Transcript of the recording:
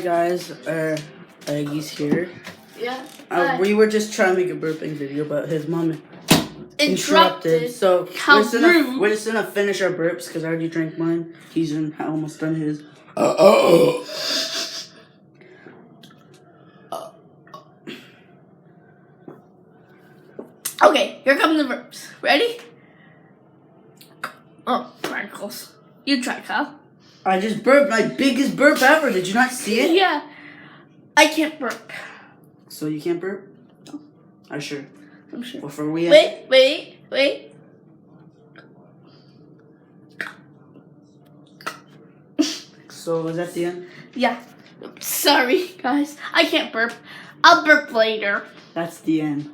guys, Aggie's here. Yeah. We were just trying to make a burping video, but his mom Interrupted. So How rude. we're just gonna finish our burps because I already drank mine. He's almost done his. Okay, here come the burps. Ready? Oh, Frankles. You try, Kyle. I just burped my biggest burp ever. Did you not see it? Yeah. I can't burp. So you can't burp? No. Are you sure? I'm sure. Well, for we. Wait. So is that the end? Yeah. Sorry, guys. I can't burp. I'll burp later. That's the end.